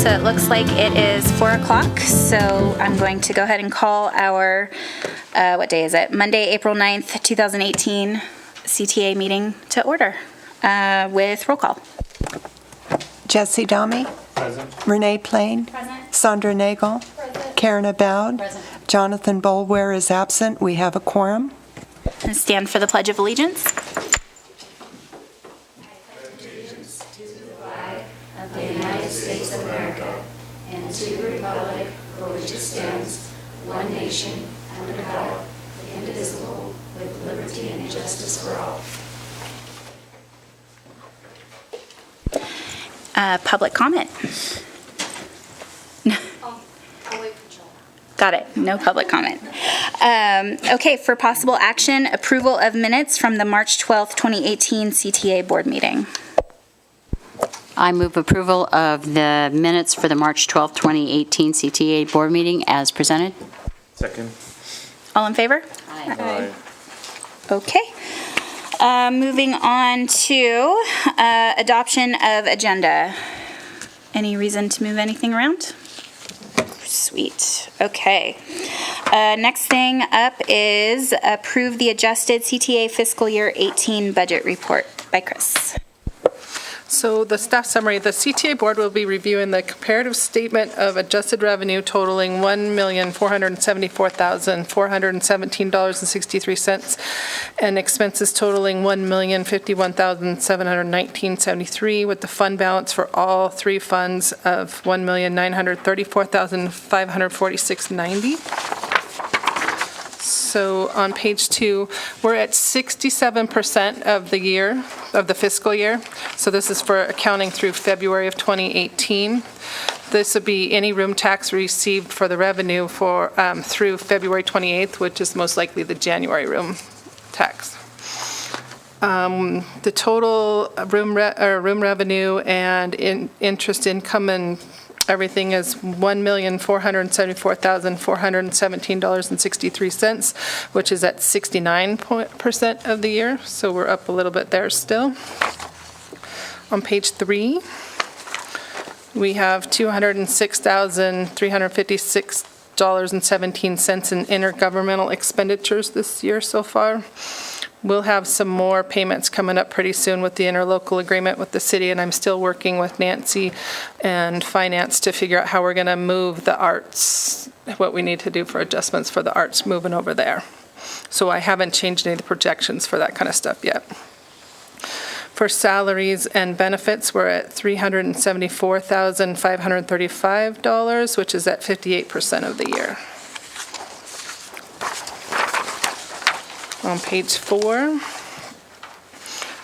So it looks like it is 4 o'clock, so I'm going to go ahead and call our, what day is it? Monday, April 9th, 2018 CTA meeting to order with roll call. Jesse Dami. Present. Renee Plain. Present. Sandra Nagel. Present. Karen Aboud. Present. Jonathan Bolware is absent. We have a quorum. And stand for the Pledge of Allegiance. Public comment. I'll wait for Joel. Got it. No public comment. Okay, for possible action, approval of minutes from the March 12th, 2018 CTA board meeting. I move approval of the minutes for the March 12th, 2018 CTA board meeting as presented. Second. All in favor? Aye. Okay. Moving on to adoption of agenda. Any reason to move anything around? Sweet. Okay. Next thing up is approve the adjusted CTA fiscal year 18 budget report by Chris. So the staff summary, the CTA board will be reviewing the comparative statement of adjusted revenue totaling $1,474,417.63 and expenses totaling $1,051,719.73 with the fund balance for all three funds of $1,934,546.90. So on page 2, we're at 67% of the year, of the fiscal year. So this is for accounting through February of 2018. This would be any room tax received for the revenue for through February 28th, which is most likely the January room tax. The total room revenue and interest income and everything is $1,474,417.63, which is at 69% of the year, so we're up a little bit there still. On page 3, we have $206,356.17 in intergovernmental expenditures this year so far. We'll have some more payments coming up pretty soon with the interlocal agreement with the city, and I'm still working with Nancy and finance to figure out how we're going to move the arts, what we need to do for adjustments for the arts moving over there. So I haven't changed any of the projections for that kind of stuff yet. For salaries and benefits, we're at $374,535, which is at 58% of the year. On page 4,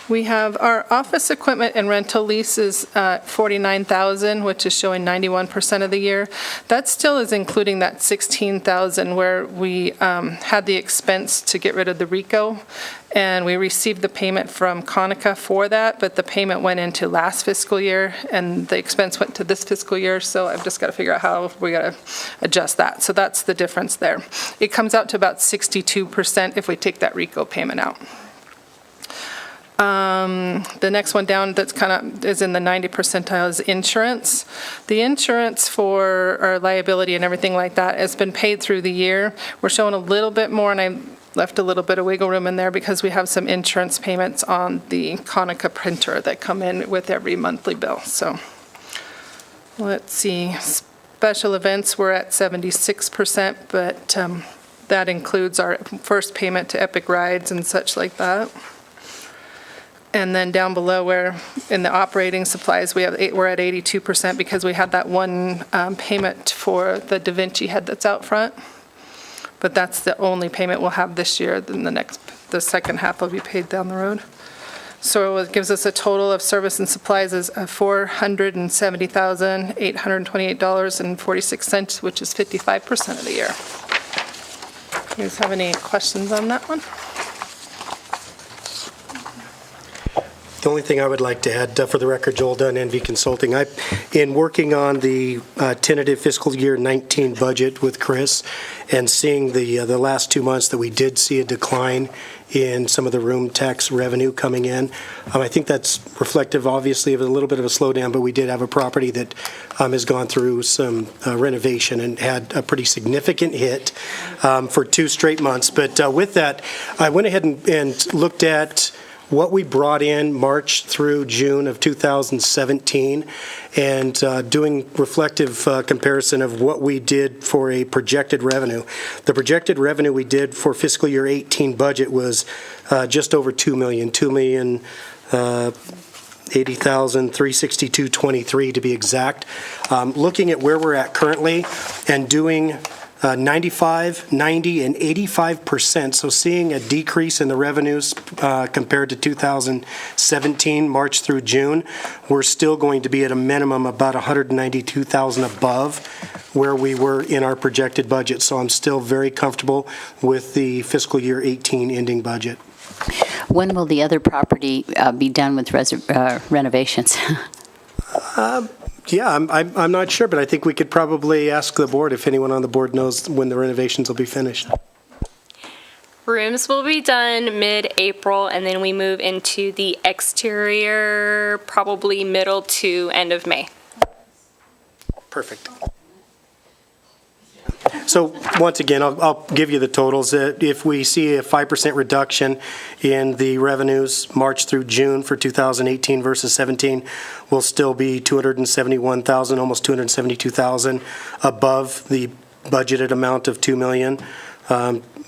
we have our office equipment and rental leases at $49,000, which is showing 91% of the year. That still is including that $16,000 where we had the expense to get rid of the RICO, and we received the payment from Conica for that, but the payment went into last fiscal year, and the expense went to this fiscal year, so I've just got to figure out how we got to adjust that. So that's the difference there. It comes out to about 62% if we take that RICO payment out. The next one down that's kind of is in the 90 percentile is insurance. The insurance for our liability and everything like that has been paid through the year. We're showing a little bit more, and I left a little bit of wiggle room in there because we have some insurance payments on the Conica printer that come in with every monthly bill. So let's see. Special events, we're at 76%, but that includes our first payment to Epic Rides and such like that. And then down below, where in the operating supplies, we're at 82% because we had that one payment for the Da Vinci head that's out front. But that's the only payment we'll have this year. Then the second half will be paid down the road. So it gives us a total of service and supplies is $470,828.46, which is 55% of the year. You guys have any questions on that one? The only thing I would like to add, for the record, Joel Dunn, NV Consulting. In working on the tentative fiscal year 19 budget with Chris and seeing the last 2 months that we did see a decline in some of the room tax revenue coming in. I think that's reflective, obviously, of a little bit of a slowdown, but we did have a property that has gone through some renovation and had a pretty significant hit for 2 straight months. But with that, I went ahead and looked at what we brought in March through June of 2017, and doing reflective comparison of what we did for a projected revenue. The projected revenue we did for fiscal year 18 budget was just over $2 million, $2,080,362.23 to be exact. Looking at where we're at currently and doing 95, 90, and 85%. So seeing a decrease in the revenues compared to 2017, March through June, we're still going to be at a minimum about 192,000 above where we were in our projected budget. So I'm still very comfortable with the fiscal year 18 ending budget. When will the other property be done with renovations? Yeah, I'm not sure, but I think we could probably ask the board if anyone on the board knows when the renovations will be finished. Rooms will be done mid-April, and then we move into the exterior probably middle to end of May. Perfect. So once again, I'll give you the totals. If we see a 5% reduction in the revenues March through June for 2018 versus 17, we'll still be 271,000, almost 272,000 above the budgeted amount of $2 million.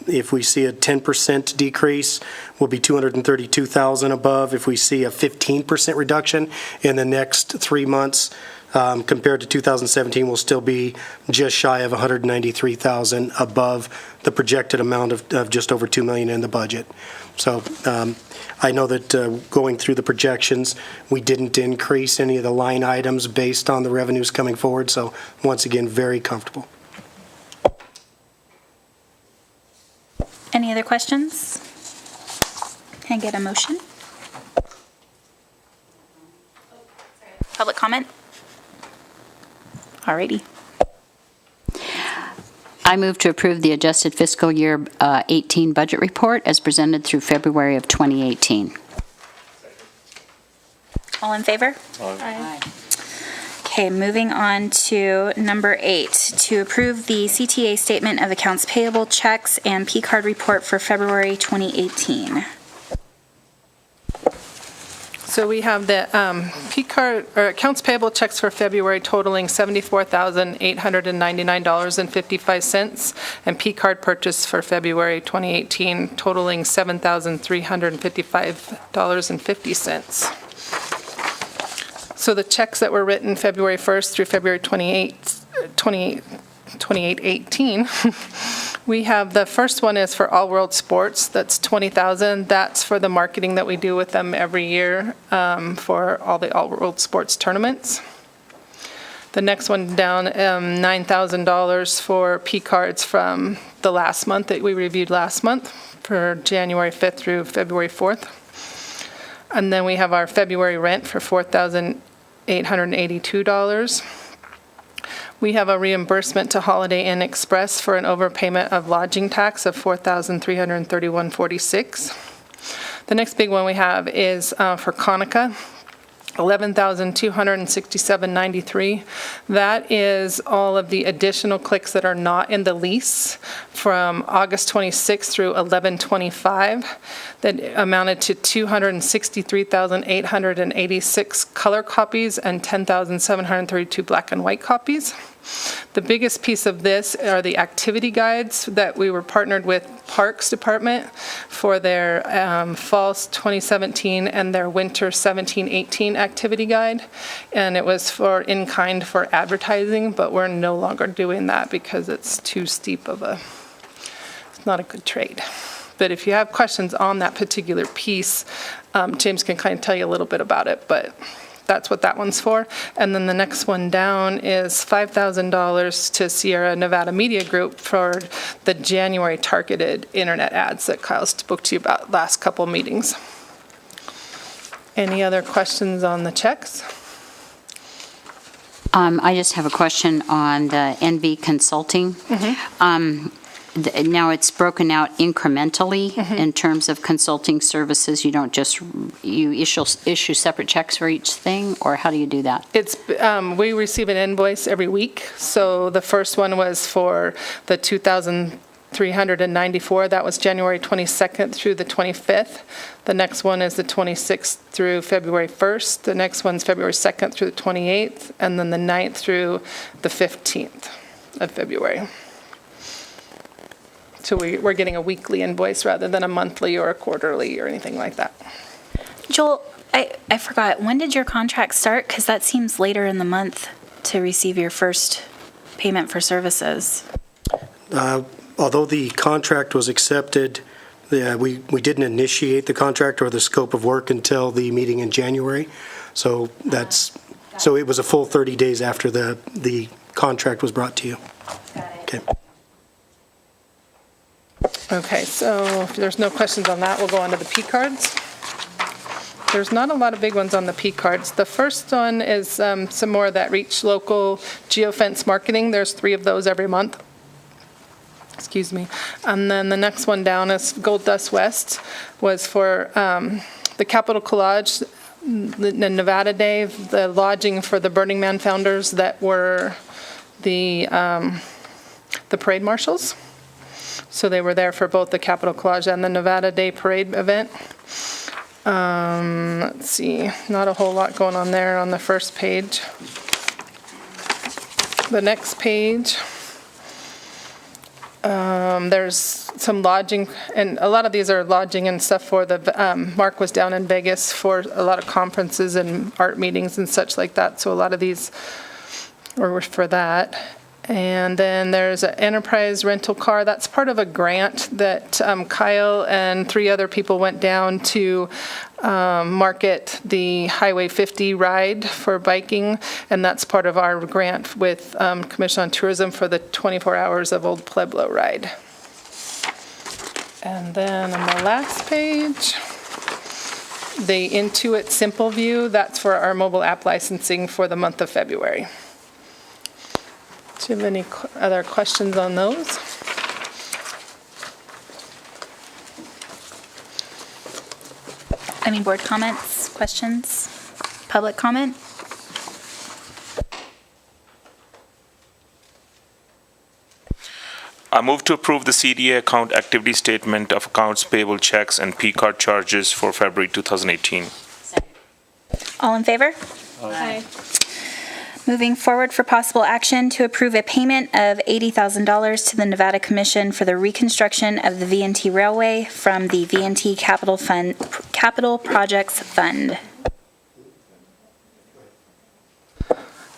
If we see a 10% decrease, we'll be 232,000 above. If we see a 15% reduction in the next 3 months, compared to 2017, we'll still be just shy of 193,000 above the projected amount of just over $2 million in the budget. So I know that going through the projections, we didn't increase any of the line items based on the revenues coming forward. So once again, very comfortable. Any other questions? Can I get a motion? Public comment? Alrighty. I move to approve the adjusted fiscal year 18 budget report as presented through February of 2018. All in favor? Aye. Okay, moving on to number 8, to approve the CTA statement of accounts payable checks and P-card report for February 2018. So we have the P-card, or accounts payable checks for February totaling $74,899.55, and P-card purchase for February 2018 totaling $7,355.50. So the checks that were written February 1st through February 2818, we have, the first one is for All World Sports, that's $20,000. That's for the marketing that we do with them every year for all the All World Sports tournaments. The next one down, $9,000 for P-cards from the last month that we reviewed last month for January 5th through February 4th. And then we have our February rent for $4,882. We have a reimbursement to Holiday Inn Express for an overpayment of lodging tax of $4,331.46. The next big one we have is for Conica, $11,267.93. That is all of the additional clicks that are not in the lease from August 26th through 11/25 that amounted to 263,886 color copies and 10,732 black and white copies. The biggest piece of this are the activity guides that we were partnered with Parks Department for their fall 2017 and their winter 17-18 activity guide. And it was for in-kind for advertising, but we're no longer doing that because it's too steep of a, it's not a good trade. But if you have questions on that particular piece, James can kind of tell you a little bit about it, but that's what that one's for. And then the next one down is $5,000 to Sierra Nevada Media Group for the January targeted internet ads that Kyle spoke to you about last couple meetings. Any other questions on the checks? I just have a question on the NV Consulting. now it's broken out incrementally in terms of consulting services? You don't just, you issue separate checks for each thing, or how do you do that? It's, we receive an invoice every week. So the first one was for the 2,394. That was January 22nd through the 25th. The next one is the 26th through February 1st. The next one's February 2nd through the 28th, and then the 9th through the 15th of February. So we're getting a weekly invoice rather than a monthly or a quarterly or anything like that. Joel, I forgot, when did your contract start? Because that seems later in the month to receive your first payment for services. Although the contract was accepted, we didn't initiate the contract or the scope of work until the meeting in January. So so it was a full 30 days after the contract was brought to you. Okay. Okay, so if there's no questions on that, we'll go on to the P cards. There's not a lot of big ones on the P cards. The first one is some more of that Reach Local geofence marketing. There's 3 of those every month. Excuse me. And then the next one down is Gold Dust West, was for the Capitol Collage, the Nevada Day, the lodging for the Burning Man founders that were the parade marshals. So they were there for both the Capitol Collage and the Nevada Day Parade event. Let's see, not a whole lot going on there on the first page. The next page, there's some lodging, and a lot of these are lodging and stuff for the, Mark was down in Vegas for a lot of conferences and art meetings and such like that, so a lot of these were for that. And then there's an enterprise rental car. That's part of a grant that Kyle and 3 other people went down to market the Highway 50 ride for biking. And that's part of our grant with Commission on Tourism for the 24 hours of Old Pueblo ride. And then on the last page, the Intuit Simple View. That's for our mobile app licensing for the month of February. Do you have any other questions on those? Any board comments, questions, public comment? I move to approve the CDA account activity statement of accounts payable checks and P-card charges for February 2018. All in favor? Aye. Moving forward for possible action to approve a payment of $80,000 to the Nevada Commission for the reconstruction of the V&T Railway from the V&T Capital Projects Fund.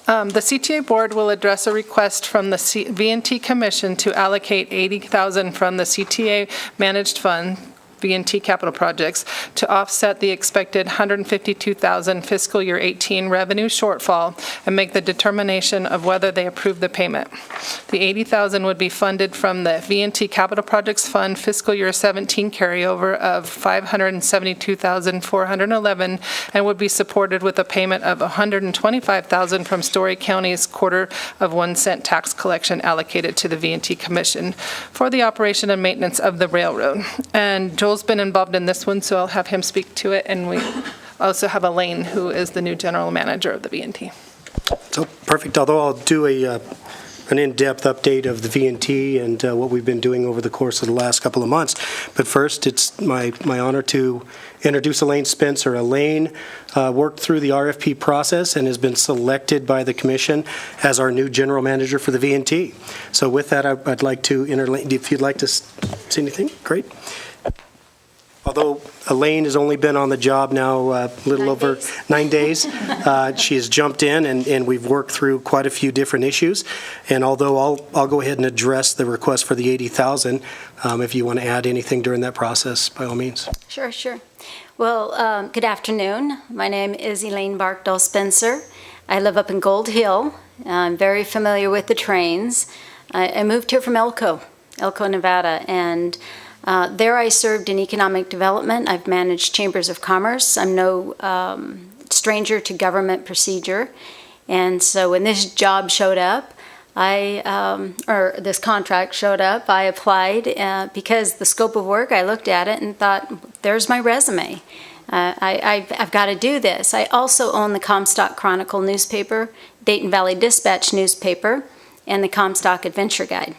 The CTA Board will address a request from the V&T Commission to allocate $80,000 from the CTA managed fund, V&T Capital Projects, to offset the expected $152,000 fiscal year 18 revenue shortfall and make the determination of whether they approve the payment. The $80,000 would be funded from the V&T Capital Projects Fund fiscal year 17 carryover of $572,411 and would be supported with a payment of $125,000 from Story County's quarter of 1 cent tax collection allocated to the V&T Commission for the operation and maintenance of the railroad. And Joel's been involved in this one, so I'll have him speak to it. And we also have Elaine, who is the new general manager of the V&T. So, perfect. Although I'll do an in-depth update of the V&T and what we've been doing over the course of the last couple of months. But first, it's my honor to introduce Elaine Spencer. Elaine worked through the RFP process and has been selected by the commission as our new general manager for the V&T. So with that, I'd like to if you'd like to say anything, great. Although Elaine has only been on the job now a little over 9 days, she has jumped in and we've worked through quite a few different issues. And although I'll go ahead and address the request for the $80,000, if you want to add anything during that process, by all means. Sure. Well, good afternoon. My name is Elaine Barkdahl Spencer. I live up in Gold Hill. I'm very familiar with the trains. I moved here from Elko, Nevada, and there I served in economic development. I've managed chambers of commerce. I'm no stranger to government procedure. And so when this job showed up, this contract showed up. I applied because the scope of work, I looked at it and thought, there's my resume. I've got to do this. I also own the Comstock Chronicle newspaper, Dayton Valley Dispatch newspaper, and the Comstock Adventure Guide.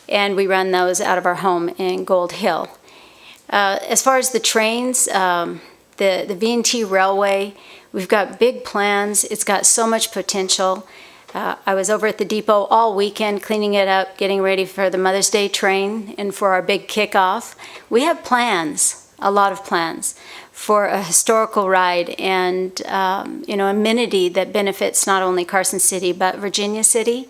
And we run those out of our home in Gold Hill. As far as the trains, the V&T Railway, we've got big plans. It's got so much potential. I was over at the depot all weekend cleaning it up, getting ready for the Mother's Day train and for our big kickoff. We have plans, a lot of plans, for a historical ride and amenity that benefits not only Carson City but Virginia City.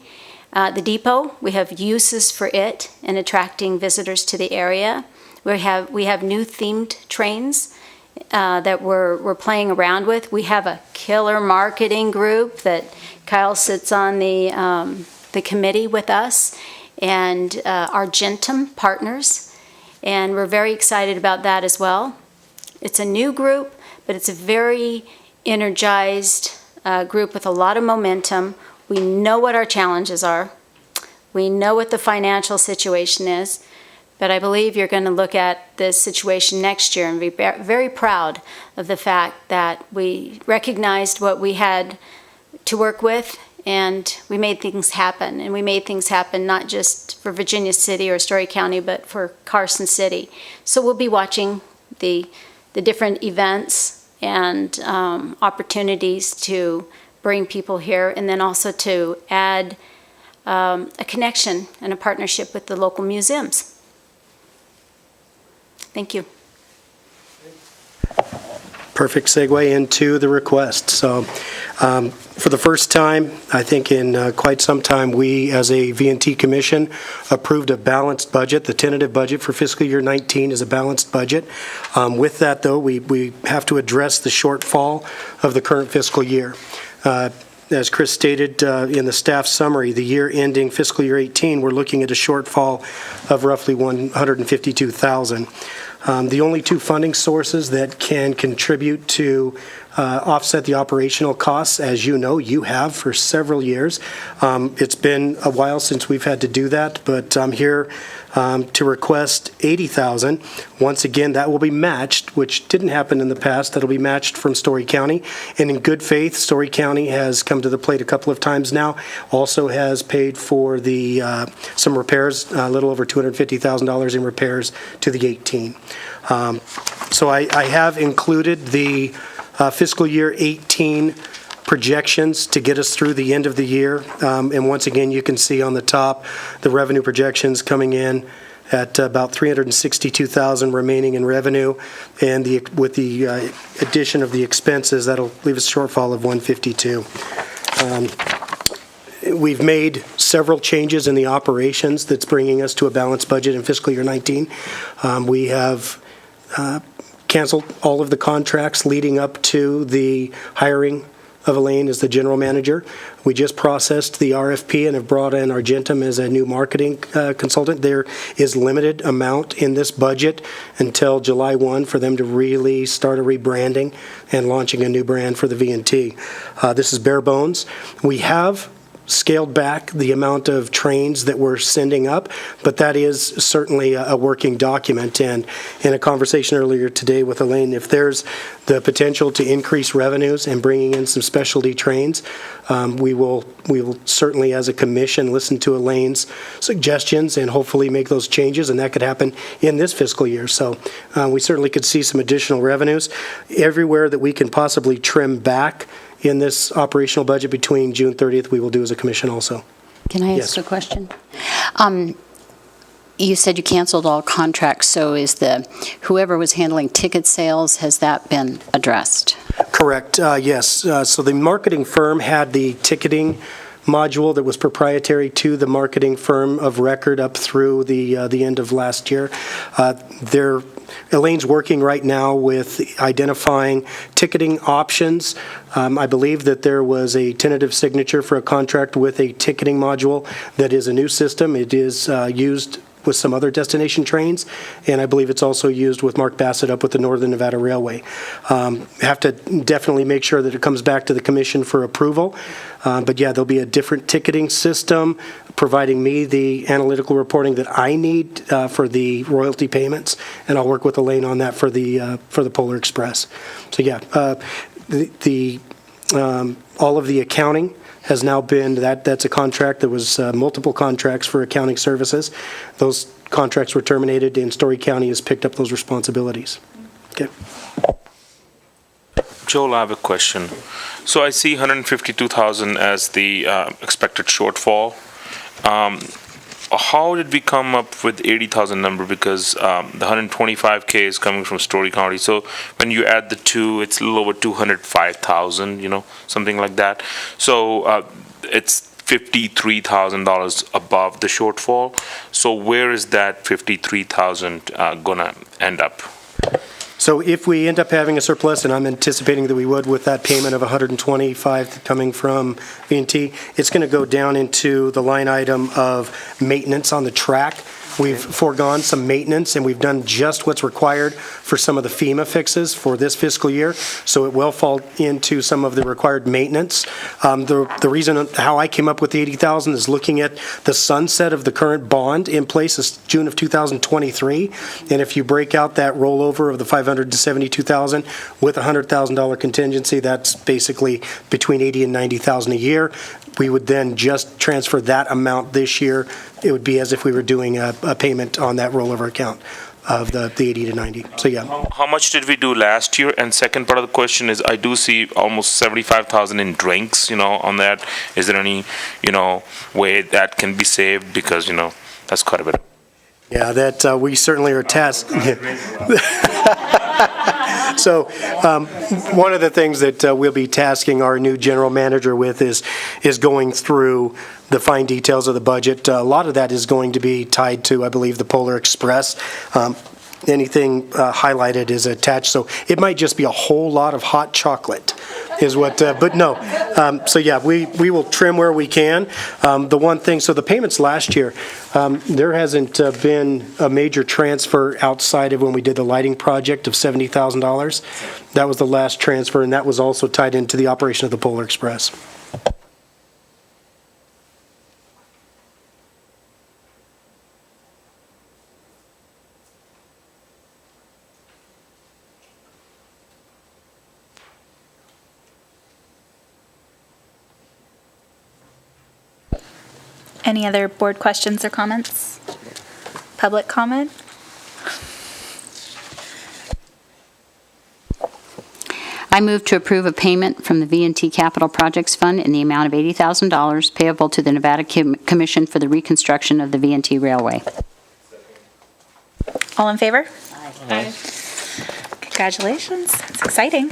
The depot, we have uses for it in attracting visitors to the area. We have new themed trains that we're playing around with. We have a killer marketing group that Kyle sits on the committee with us, and Argentum partners, and we're very excited about that as well. It's a new group, but it's a very energized group with a lot of momentum. We know what our challenges are. We know what the financial situation is. But I believe you're going to look at this situation next year and be very proud of the fact that we recognized what we had to work with and we made things happen. And we made things happen not just for Virginia City or Story County, but for Carson City. So we'll be watching the different events and opportunities to bring people here, and then also to add a connection and a partnership with the local museums. Thank you. Perfect segue into the request. So for the first time, I think in quite some time, we as a V&T Commission approved a balanced budget. The tentative budget for fiscal year 19 is a balanced budget. With that, though, we have to address the shortfall of the current fiscal year. As Chris stated in the staff summary, the year ending fiscal year 18, we're looking at a shortfall of roughly $152,000. The only two funding sources that can contribute to offset the operational costs, as you know, you have for several years. It's been a while since we've had to do that, but I'm here to request $80,000. Once again, that will be matched, which didn't happen in the past. That'll be matched from Story County. And in good faith, Story County has come to the plate a couple of times now, also has paid for some repairs, a little over $250,000 in repairs to the 18. So I have included the fiscal year 18 projections to get us through the end of the year. And once again, you can see on the top the revenue projections coming in at about $362,000 remaining in revenue, and with the addition of the expenses, that'll leave us a shortfall of $152,000. We've made several changes in the operations that's bringing us to a balanced budget in fiscal year 19. We have canceled all of the contracts leading up to the hiring of Elaine as the general manager. We just processed the RFP and have brought in Argentum as a new marketing consultant. There is limited amount in this budget until July 1 for them to really start a rebranding and launching a new brand for the V&T. This is bare bones. We have scaled back the amount of trains that we're sending up, but that is certainly a working document. And in a conversation earlier today with Elaine, if there's the potential to increase revenues and bringing in some specialty trains, we will certainly, as a commission, listen to Elaine's suggestions and hopefully make those changes, and that could happen in this fiscal year. So we certainly could see some additional revenues. Everywhere that we can possibly trim back in this operational budget between June 30th, we will do as a commission also. Can I Yes. ask a question? You said you canceled all contracts, so is whoever was handling ticket sales, has that been addressed? Correct, yes. So the marketing firm had the ticketing module that was proprietary to the marketing firm of record up through the end of last year. Elaine's working right now with identifying ticketing options. I believe that there was a tentative signature for a contract with a ticketing module that is a new system. It is used with some other destination trains, and I believe it's also used with Mark Bassett up with the Northern Nevada Railway. Have to definitely make sure that it comes back to the commission for approval, but yeah, there'll be a different ticketing system providing me the analytical reporting that I need for the royalty payments, and I'll work with Elaine on that for the Polar Express. So yeah, all of the accounting has now been, that's a contract. There was multiple contracts for accounting services. Those contracts were terminated, and Story County has picked up those responsibilities. Okay. Joel, I have a question. So I see 152,000 as the expected shortfall. How did we come up with 80,000 number? Because the 125K is coming from Story County. So when you add the two, it's a little over 205,000, something like that. So it's $53,000 above the shortfall. So where is that 53,000 gonna end up? So if we end up having a surplus, and I'm anticipating that we would with that payment of 125 coming from V&T, it's going to go down into the line item of maintenance on the track. We've foregone some maintenance, and we've done just what's required for some of the FEMA fixes for this fiscal year, so it will fall into some of the required maintenance. The reason how I came up with the 80,000 is looking at the sunset of the current bond in place is June of 2023, and if you break out that rollover of the 572,000 with a $100,000 contingency, that's basically between 80 and 90,000 a year. We would then just transfer that amount this year. It would be as if we were doing a payment on that rollover account of the 80 to 90. So yeah. How much did we do last year? And second part of the question is, I do see almost 75,000 in drinks, on that. Is there any, way that can be saved? Because, that's quite a bit. Yeah, that we certainly are tasked. So one of the things that we'll be tasking our new general manager with is going through the fine details of the budget. A lot of that is going to be tied to, I believe, the Polar Express. Anything highlighted is attached, so it might just be a whole lot of hot chocolate is what, but no. So yeah, we will trim where we can. The one thing, so the payments last year, there hasn't been a major transfer outside of when we did the lighting project of $70,000. That was the last transfer, and that was also tied into the operation of the Polar Express. Any other board questions or comments? Public comment? I move to approve a payment from the V&T Capital Projects Fund in the amount of $80,000 payable to the Nevada Commission for the reconstruction of the V&T Railway. All in favor? Aye. Congratulations. It's exciting.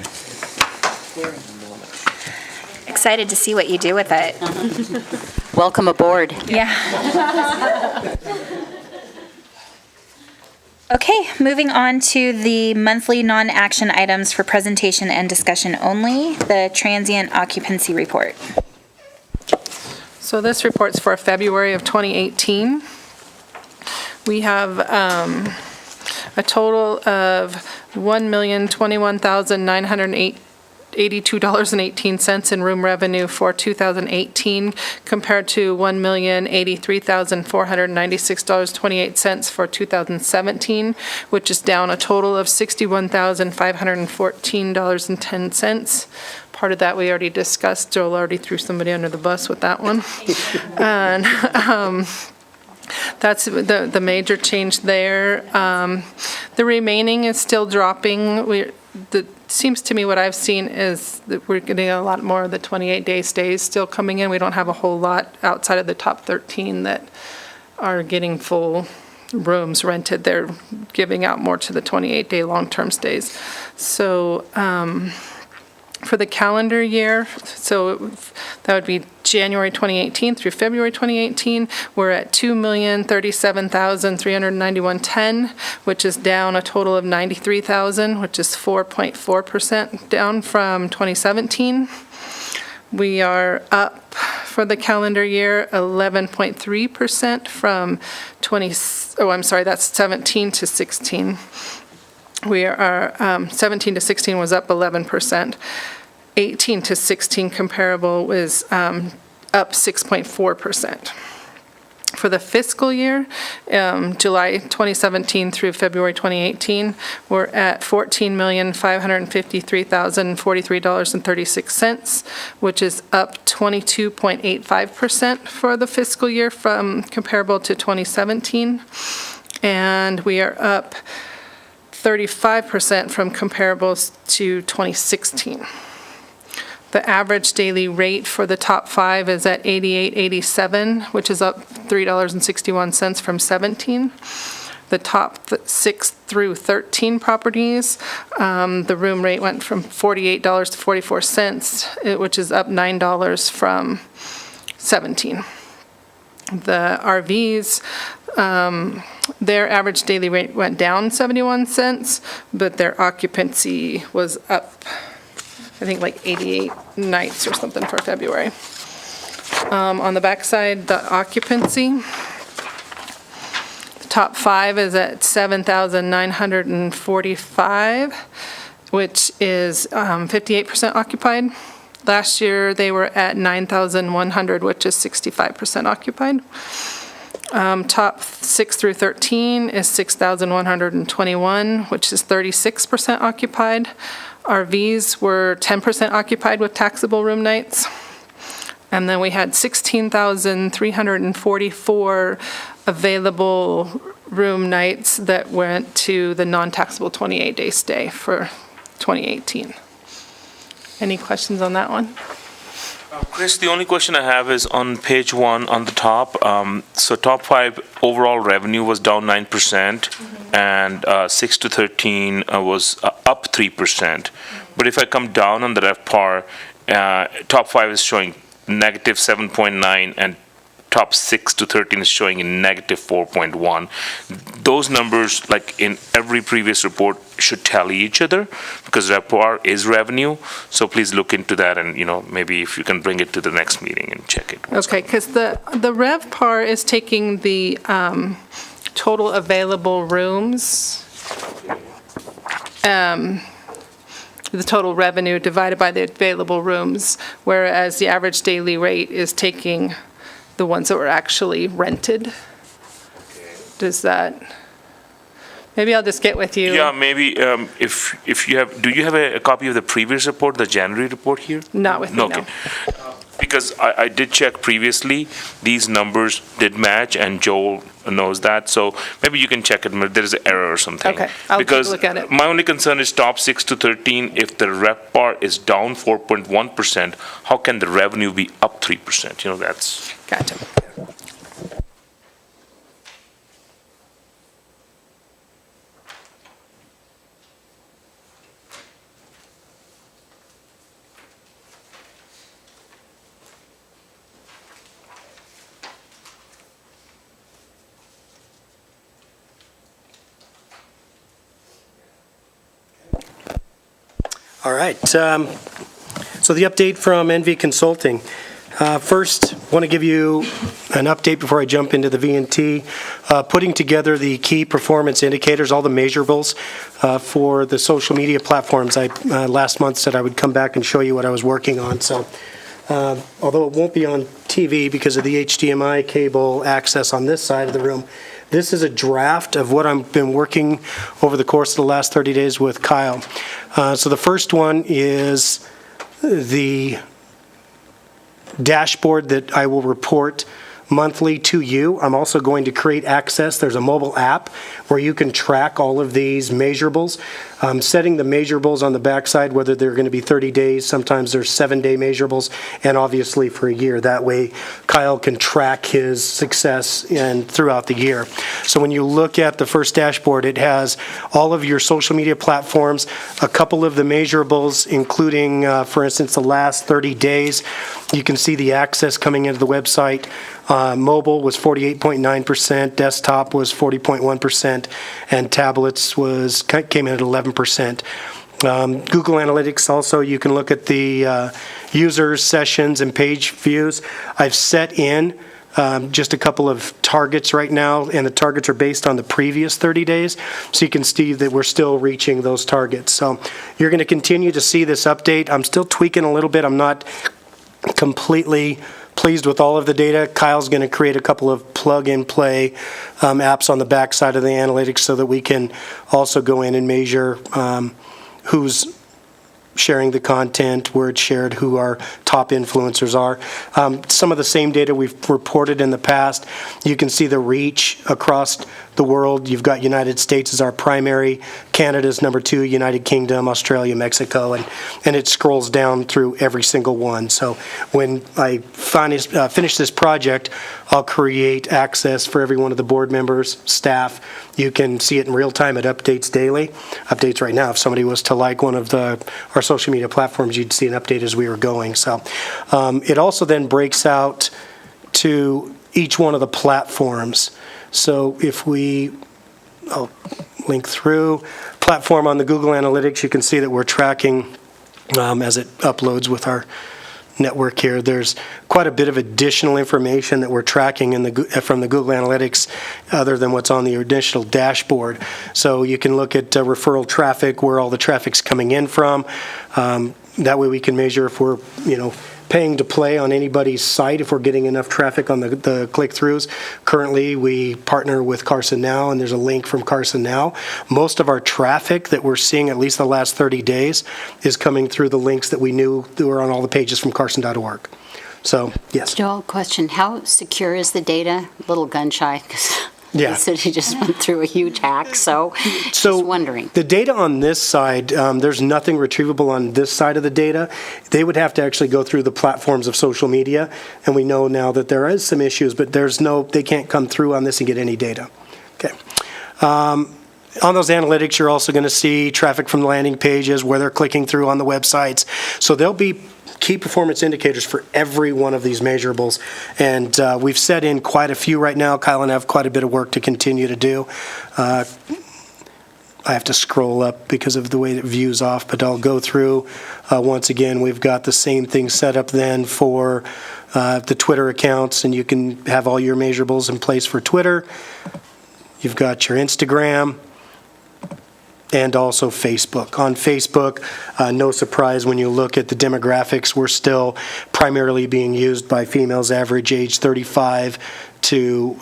Excited to see what you do with it. Welcome aboard. Yeah. Okay, moving on to the monthly non-action items for presentation and discussion only, the transient occupancy report. So this report's for February of 2018. We have a total of $1,021,982.18 in room revenue for 2018 compared to $1,083,496.28 for 2017, which is down a total of $61,514.10. Part of that we already discussed. Joel already threw somebody under the bus with that one. And that's the major change there. The remaining is still dropping. Seems to me what I've seen is that we're getting a lot more of the 28-day stays still coming in. We don't have a whole lot outside of the top 13 that are getting full rooms rented. They're giving out more to the 28-day long-term stays. So for the calendar year, so that would be January 2018 through February 2018, we're at $2,037,391.10, which is down a total of $93,000, which is 4.4% down from 2017. We are up for the calendar year, 11.3% from 17 to 16. We are, 17 to 16 was up 11%. 18 to 16 comparable was up 6.4%. For the fiscal year, July 2017 through February 2018, we're at $14,553,043.36, which is up 22.85% for the fiscal year from comparable to 2017. And we are up 35% from comparables to 2016. The average daily rate for the top 5 is at $88.87, which is up $3.61 from 17. The top 6 through 13 properties, the room rate went from $48 to 44 cents, which is up $9 from 17. The RVs, their average daily rate went down 71 cents, but their occupancy was up, I think, like 88 nights or something for February. On the backside, the occupancy, the top 5 is at 7,945, which is 58% occupied. Last year, they were at 9,100, which is 65% occupied. Top 6 through 13 is 6,121, which is 36% occupied. RVs were 10% occupied with taxable room nights. And then we had 16,344 available room nights that went to the non-taxable 28-day stay for 2018. Any questions on that one? Chris, the only question I have is on page 1 on the top. So top 5 overall revenue was down 9%, and 6 to 13 was up 3%. But if I come down on the RevPAR, top 5 is showing negative 7.9, and top 6 to 13 is showing a negative 4.1. Those numbers, like in every previous report, should tally each other because RevPAR is revenue. So please look into that, and maybe if you can bring it to the next meeting and check it. Okay, because the RevPAR is taking the total available rooms, the total revenue divided by the available rooms, whereas the average daily rate is taking the ones that were actually rented. Does that, maybe I'll just get with you. Yeah, maybe if you have, do you have a copy of the previous report, the January report here? Not with me, no. Okay. Because I did check previously, these numbers did match, and Joel knows that, so maybe you can check it, but there is an error or something. Okay, I'll take a look at it. Because my only concern is top 6 to 13, if the RevPAR is down 4.1%, how can the revenue be up 3%? That's... Gotcha. All right. So the update from NV Consulting. First, want to give you an update before I jump into the V&T. Putting together the key performance indicators, all the measurables for the social media platforms. I last month said I would come back and show you what I was working on. So although it won't be on TV because of the HDMI cable access on this side of the room, this is a draft of what I've been working over the course of the last 30 days with Kyle. So the first one is the dashboard that I will report monthly to you. I'm also going to create access. There's a mobile app where you can track all of these measurables. I'm setting the measurables on the backside, whether they're going to be 30 days, sometimes there's 7-day measurables, and obviously for a year. That way Kyle can track his success throughout the year. So when you look at the first dashboard, it has all of your social media platforms, a couple of the measurables, including, for instance, the last 30 days. You can see the access coming into the website. Mobile was 48.9%, desktop was 40.1%, and tablets came in at 11%. Google Analytics also, you can look at the users, sessions, and page views. I've set in just a couple of targets right now, and the targets are based on the previous 30 days, so you can see that we're still reaching those targets. So you're going to continue to see this update. I'm still tweaking a little bit. I'm not completely pleased with all of the data. Kyle's going to create a couple of plug-and-play apps on the backside of the analytics so that we can also go in and measure who's sharing the content, where it's shared, who our top influencers are. Some of the same data we've reported in the past. You can see the reach across the world. You've got United States as our primary, Canada's number 2, United Kingdom, Australia, Mexico, and it scrolls down through every single one. So when I finish this project, I'll create access for every one of the board members, staff. You can see it in real time. It updates daily. Updates right now. If somebody was to like one of our social media platforms, you'd see an update as we were going. So it also then breaks out to each one of the platforms. So if I'll link through platform on the Google Analytics, you can see that we're tracking as it uploads with our network here. There's quite a bit of additional information that we're tracking from the Google Analytics other than what's on the additional dashboard. So you can look at referral traffic, where all the traffic's coming in from. That way we can measure if we're, paying to play on anybody's site, if we're getting enough traffic on the click-throughs. Currently, we partner with Carson Now, and there's a link from Carson Now. Most of our traffic that we're seeing, at least the last 30 days, is coming through the links that we knew that were on all the pages from carson.org. So, yes. Joel, question, how secure is the data? A little gun shy, because Yeah. the city just went through a huge hack, so just wondering. The data on this side, there's nothing retrievable on this side of the data. They would have to actually go through the platforms of social media, and we know now that there is some issues, but they can't come through on this and get any data. Okay. On those analytics, you're also going to see traffic from the landing pages, where they're clicking through on the websites. So there'll be key performance indicators for every one of these measurables, and we've set in quite a few right now. Kyle and I have quite a bit of work to continue to do. I have to scroll up because of the way it views off, but I'll go through. Once again, we've got the same thing set up then for the Twitter accounts, and you can have all your measurables in place for Twitter. You've got your Instagram, and also Facebook. On Facebook, no surprise when you look at the demographics, we're still primarily being used by females, average age 35 to,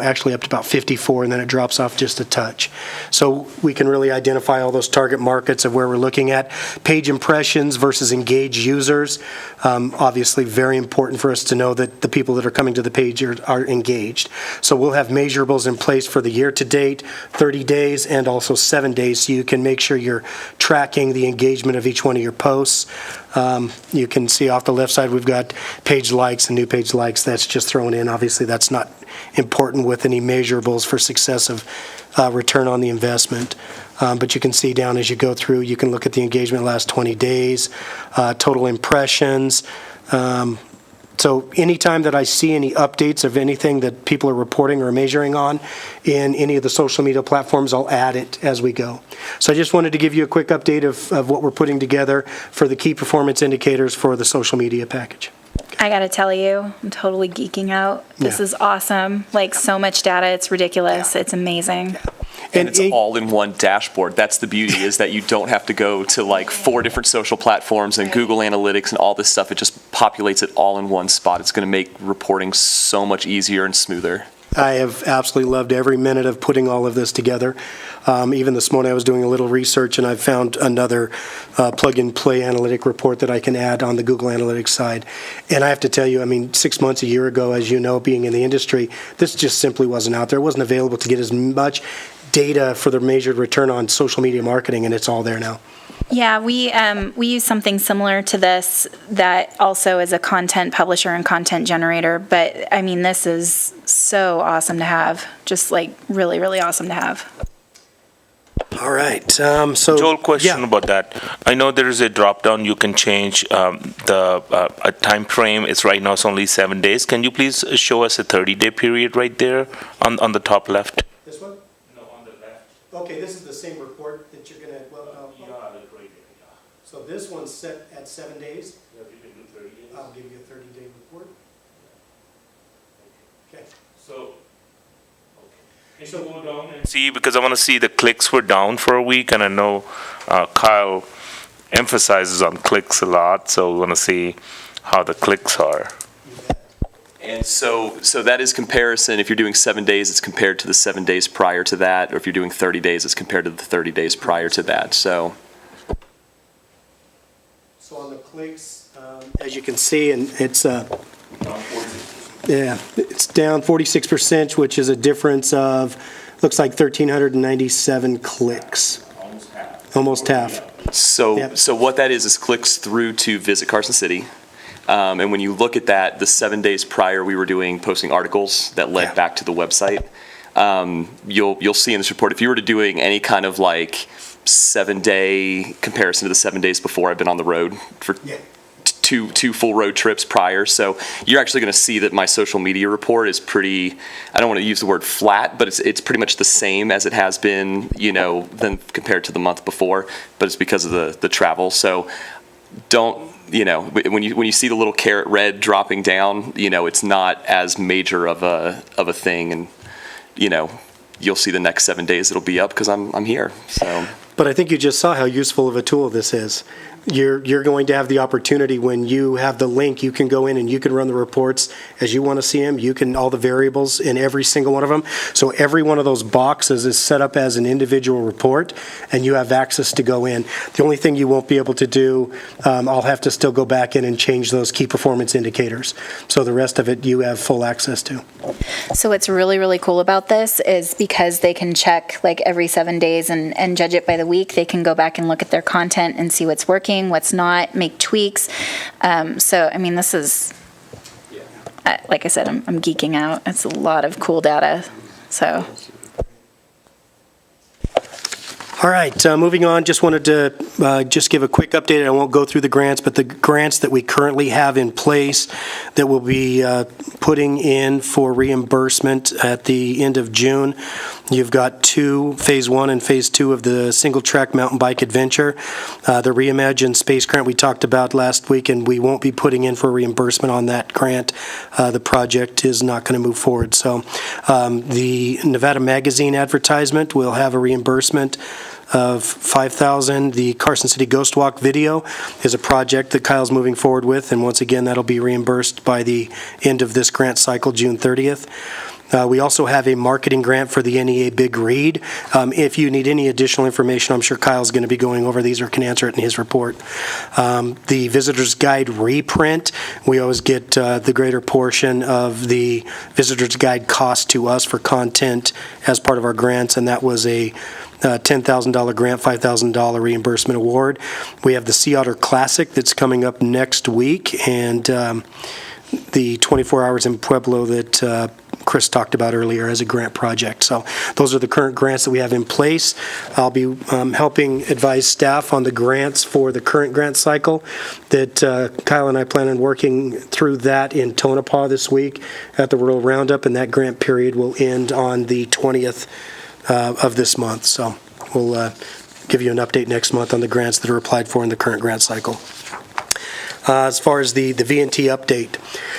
actually up to about 54, and then it drops off just a touch. So we can really identify all those target markets of where we're looking at. Page impressions versus engaged users. Obviously, very important for us to know that the people that are coming to the page are engaged. So we'll have measurables in place for the year-to-date, 30 days, and also 7 days, so you can make sure you're tracking the engagement of each one of your posts. You can see off the left side, we've got page likes and new page likes. That's just thrown in. Obviously, that's not important with any measurables for success of return on the investment. But you can see down as you go through, you can look at the engagement last 20 days, total impressions. So anytime that I see any updates of anything that people are reporting or measuring on in any of the social media platforms, I'll add it as we go. So I just wanted to give you a quick update of what we're putting together for the key performance indicators for the social media package. I gotta tell you, I'm totally geeking out. This is awesome. Like, so much data, it's ridiculous. It's amazing. And it's all in one dashboard. That's the beauty, is that you don't have to go to like 4 different social platforms and Google Analytics and all this stuff. It just populates it all in one spot. It's going to make reporting so much easier and smoother. I have absolutely loved every minute of putting all of this together. Even this morning, I was doing a little research, and I found another plug-and-play analytic report that I can add on the Google Analytics side. And I have to tell you, 6 months, a year ago, as you know, being in the industry, this just simply wasn't out there. It wasn't available to get as much data for the measured return on social media marketing, and it's all there now. Yeah, we use something similar to this that also is a content publisher and content generator. But this is so awesome to have. Just like really, really awesome to have. All right. Joel, question about that. I know there is a drop down. You can change a time frame. It's right now it's only 7 days. Can you please show us a 30-day period right there on the top left? This one? No, on the left. Okay, this is the same report that you're going to. So this one's set at 7 days? I'll give you a 30-day report. Okay. So, can you go down and see, because I want to see the clicks were down for a week, and I know Kyle emphasizes on clicks a lot, so we want to see how the clicks are. And so that is comparison. If you're doing 7 days, it's compared to the 7 days prior to that, or if you're doing 30 days, it's compared to the 30 days prior to that. So On the clicks, as you can see, and it's it's down 46%, which is a difference of, looks like 1,397 clicks. Almost half. So Yep. so what that is clicks through to Visit Carson City. And when you look at that, the 7 days prior, we were posting articles that led back to the website. You'll see in this report, if you were doing any kind of like 7-day comparison to the 7 days before, I've been on the road for two full road trips prior. So you're actually going to see that my social media report is pretty, I don't want to use the word flat, but it's pretty much the same as it has been, than compared to the month before, but it's because of the travel. So don't, when you see the little caret red dropping down, it's not as major of a thing, and you'll see the next 7 days it'll be up because I'm here. So. But I think you just saw how useful of a tool this is. You're going to have the opportunity, when you have the link, you can go in and you can run the reports as you want to see them. You can, all the variables in every single one of them. So every one of those boxes is set up as an individual report, and you have access to go in. The only thing you won't be able to do, I'll have to still go back in and change those key performance indicators. So the rest of it you have full access to. So what's really, really cool about this is because they can check like every 7 days and judge it by the week, they can go back and look at their content and see what's working, what's not, make tweaks. So, I mean, this is, like I said, I'm geeking out. It's a lot of cool data. So. All right, moving on, just wanted to just give a quick update. I won't go through the grants, but the grants that we currently have in place that we'll be putting in for reimbursement at the end of June. You've got Phase 1 and Phase 2 of the single-track mountain bike adventure. The Reimagine Space Grant we talked about last week, and we won't be putting in for reimbursement on that grant. The project is not going to move forward. So the Nevada Magazine advertisement will have a reimbursement of $5,000. The Carson City Ghost Walk video is a project that Kyle's moving forward with, and once again, that'll be reimbursed by the end of this grant cycle, June 30th. We also have a marketing grant for the NEA Big Read. If you need any additional information, I'm sure Kyle's going to be going over these or can answer it in his report. The Visitor's Guide reprint, we always get the greater portion of the Visitor's Guide cost to us for content as part of our grants, and that was a $10,000 grant, $5,000 reimbursement award. We have the Sea Otter Classic that's coming up next week, and the 24 Hours in Pueblo that Chris talked about earlier as a grant project. So those are the current grants that we have in place. I'll be helping advise staff on the grants for the current grant cycle that Kyle and I plan on working through that in Tonopah this week at the Rural Roundup, and that grant period will end on the 20th of this month. So we'll give you an update next month on the grants that are applied for in the current grant cycle. As far as the V&T update.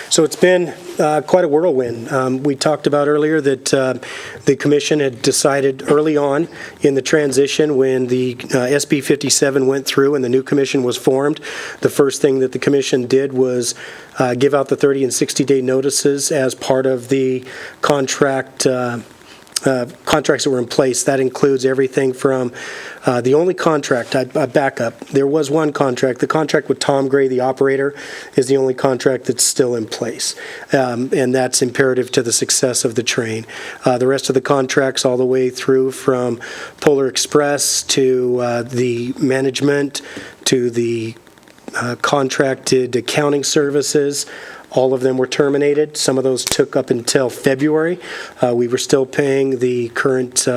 So it's been quite a whirlwind. We talked about earlier that the commission had decided early on in the transition when the SB 57 went through and the new commission was formed. The first thing that the commission did was give out the 30 and 60-day notices as part of the contracts that were in place. That includes everything from the only contract, I back up, there was one contract. The contract with Tom Gray, the operator, is the only contract that's still in place. And that's imperative to the success of the train. The rest of the contracts all the way through from Polar Express to the management to the contracted accounting services, all of them were terminated. Some of those took up until February. We were still paying the current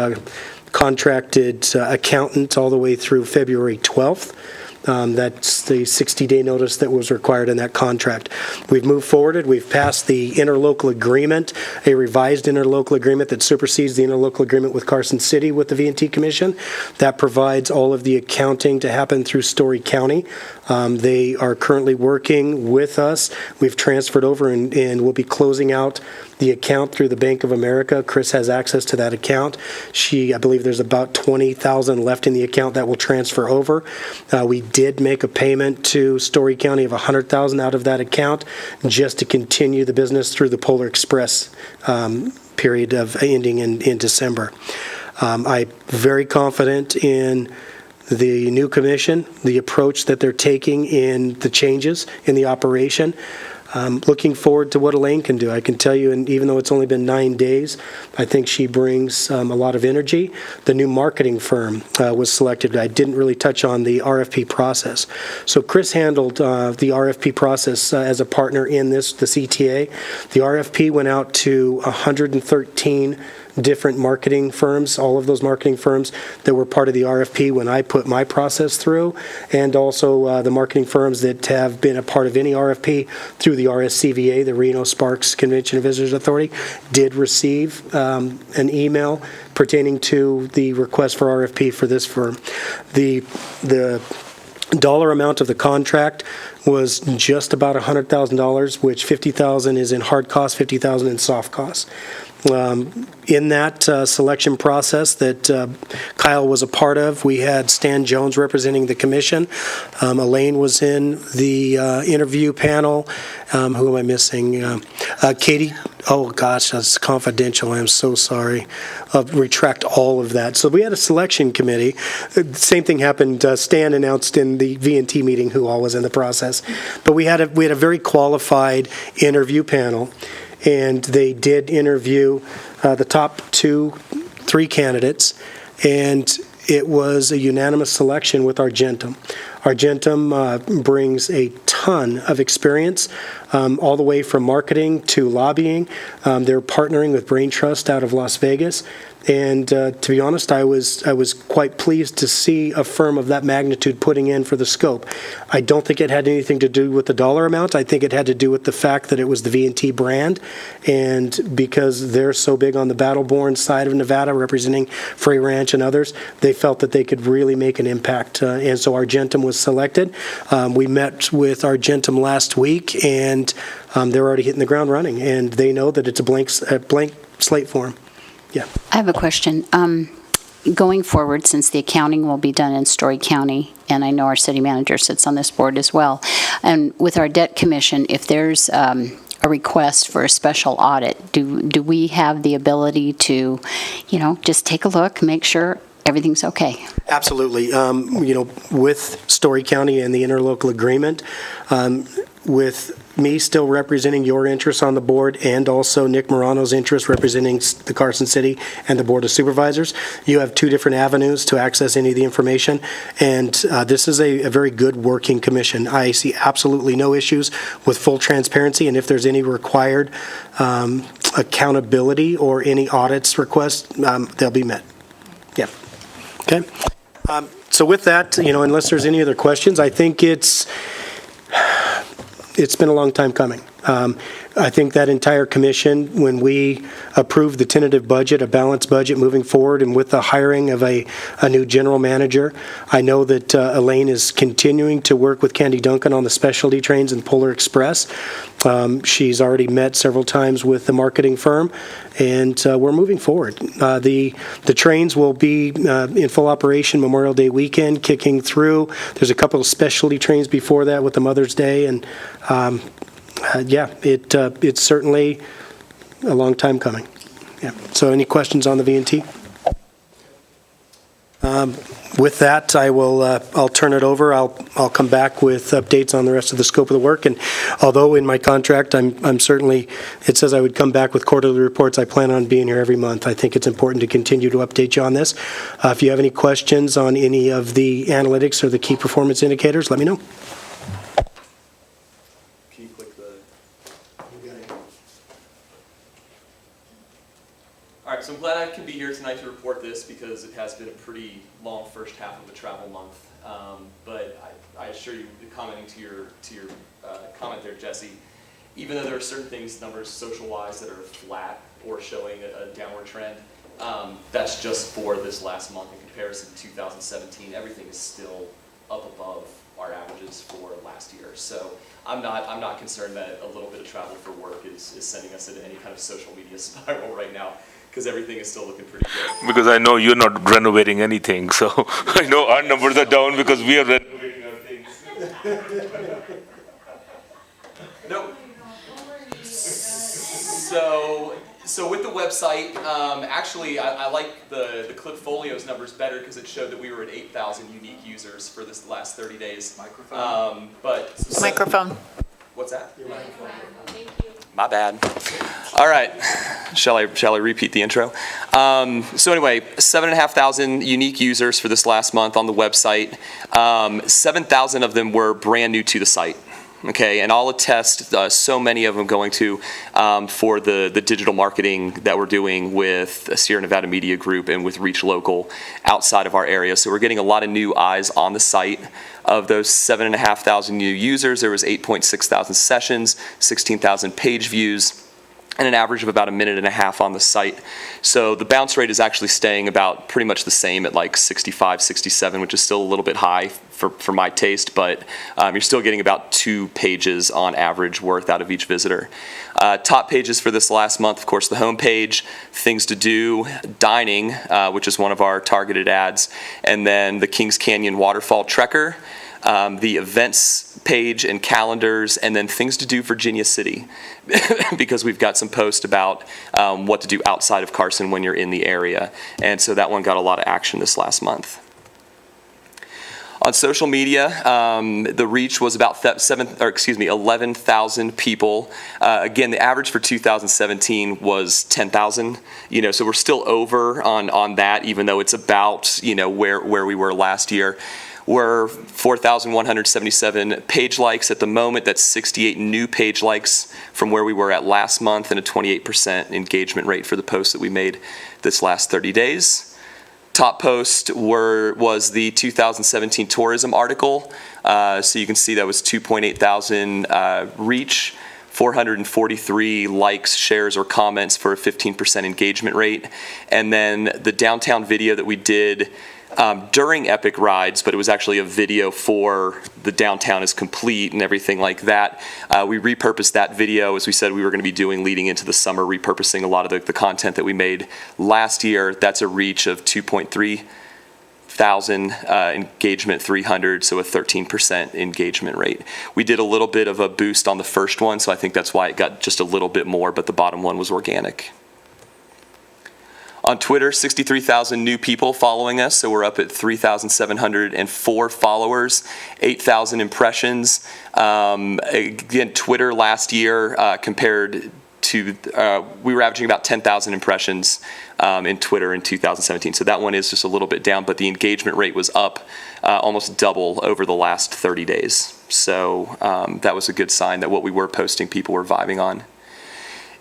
contracted accountant all the way through February 12th. That's the 60-day notice that was required in that contract. We've moved forward. We've passed the interlocal agreement, a revised interlocal agreement that supersedes the interlocal agreement with Carson City with the V&T Commission. That provides all of the accounting to happen through Story County. They are currently working with us. We've transferred over and we'll be closing out the account through the Bank of America. Chris has access to that account. I believe there's about $20,000 left in the account that will transfer over. We did make a payment to Story County of $100,000 out of that account just to continue the business through the Polar Express period of ending in December. I'm very confident in the new commission, the approach that they're taking in the changes in the operation. Looking forward to what Elaine can do. I can tell you, and even though it's only been 9 days, I think she brings a lot of energy. The new marketing firm was selected. I didn't really touch on the RFP process. So Chris handled the RFP process as a partner in the CTA. The RFP went out to 113 different marketing firms, all of those marketing firms that were part of the RFP when I put my process through, and also the marketing firms that have been a part of any RFP through the RSCVA, the Reno Sparks Convention and Visitors Authority, did receive an email pertaining to the request for RFP for this firm. The dollar amount of the contract was just about $100,000, which $50,000 is in hard costs, $50,000 in soft costs. In that selection process that Kyle was a part of, we had Stan Jones representing the commission. Elaine was in the interview panel. Who am I missing? Katie. Oh, gosh, that's confidential. I'm so sorry. I'll retract all of that. So we had a selection committee. Same thing happened. Stan announced in the V&T meeting who all was in the process. But we had a very qualified interview panel. And they did interview the top 3 candidates, and it was a unanimous selection with Argentum. Argentum brings a ton of experience, all the way from marketing to lobbying. They're partnering with Brain Trust out of Las Vegas. And to be honest, I was quite pleased to see a firm of that magnitude putting in for the scope. I don't think it had anything to do with the dollar amount. I think it had to do with the fact that it was the V&T brand, and because they're so big on the battle-born side of Nevada, representing Frey Ranch and others, they felt that they could really make an impact. And so Argentum was selected. We met with Argentum last week, and they're already hitting the ground running, and they know that it's a blank slate for them. Yeah. I have a question. Going forward, since the accounting will be done in Story County, and I know our city manager sits on this board as well, and with our debt commission, if there's a request for a special audit, do we have the ability to, just take a look, make sure everything's okay? Absolutely. With Story County and the interlocal agreement, with me still representing your interests on the board and also Nick Morano's interest representing the Carson City and the Board of Supervisors, you have 2 different avenues to access any of the information, and this is a very good working commission. I see absolutely no issues with full transparency, and if there's any required accountability or any audits requests, they'll be met. Yeah. Okay. So with that, unless there's any other questions, I think it's been a long time coming. I think that entire commission, when we approved the tentative budget, a balanced budget moving forward, and with the hiring of a new general manager, I know that Elaine is continuing to work with Candy Duncan on the specialty trains and Polar Express. She's already met several times with the marketing firm, and we're moving forward. The trains will be in full operation Memorial Day weekend, kicking through. There's a couple of specialty trains before that with the Mother's Day, and it's certainly a long time coming. Yeah. So any questions on the V&T? With that, I'll turn it over. I'll come back with updates on the rest of the scope of the work. And although in my contract, I'm certainly, it says I would come back with quarterly reports, I plan on being here every month. I think it's important to continue to update you on this. If you have any questions on any of the analytics or the key performance indicators, let me know. All right, so I'm glad I can be here tonight to report this because it has been a pretty long first half of a travel month. But I assure you, commenting to your comment there, Jesse, even though there are certain things, numbers social-wise, that are flat or showing a downward trend, that's just for this last month. In comparison to 2017, everything is still up above our averages for last year. So I'm not concerned that a little bit of travel for work is sending us into any kind of social media spiral right now, because everything is still looking pretty good. Because I know you're not renovating anything, so I know our numbers are down because we are renovating our things. Nope. So with the website, actually, I like the Clipfolios numbers better because it showed that we were at 8,000 unique users for this last 30 days. Microphone. Microphone. What's that? Your microphone. Thank you. My bad. All right. Shall I repeat the intro? So anyway, 7,500 unique users for this last month on the website. 7,000 of them were brand new to the site. Okay, and I'll attest so many of them going to for the digital marketing that we're doing with Sierra Nevada Media Group and with Reach Local outside of our area. So we're getting a lot of new eyes on the site. Of those 7,500 new users, there was 8.6 thousand sessions, 16,000 page views, and an average of about a minute and a half on the site. So the bounce rate is actually staying about pretty much the same at like 65, 67, which is still a little bit high for my taste, but you're still getting about 2 pages on average worth out of each visitor. Top pages for this last month, of course, the home page, things to do, dining, which is one of our targeted ads, and then the Kings Canyon Waterfall Trekker, the events page and calendars, and then things to do Virginia City, because we've got some posts about what to do outside of Carson when you're in the area, and so that one got a lot of action this last month. On social media, the reach was about 11,000 people. Again, the average for 2017 was 10,000. So we're still over on that, even though it's about where we were last year. We're 4,177 page likes at the moment. That's 68 new page likes from where we were at last month, and a 28% engagement rate for the posts that we made this last 30 days. Top post was the 2017 tourism article. So you can see that was 2.8 thousand reach, 443 likes, shares, or comments for a 15% engagement rate. And then the downtown video that we did during Epic Rides, but it was actually a video for the downtown is complete and everything like that. We repurposed that video, as we said we were going to be doing leading into the summer, repurposing a lot of the content that we made last year. That's a reach of 2.3 thousand, engagement 300, so a 13% engagement rate. We did a little bit of a boost on the first one, so I think that's why it got just a little bit more, but the bottom one was organic. On Twitter, 63,000 new people following us, so we're up at 3,704 followers, 8,000 impressions. Again, Twitter last year compared to, we were averaging about 10,000 impressions in Twitter in 2017. So that one is just a little bit down, but the engagement rate was up almost double over the last 30 days. So that was a good sign that what we were posting, people were vibing on.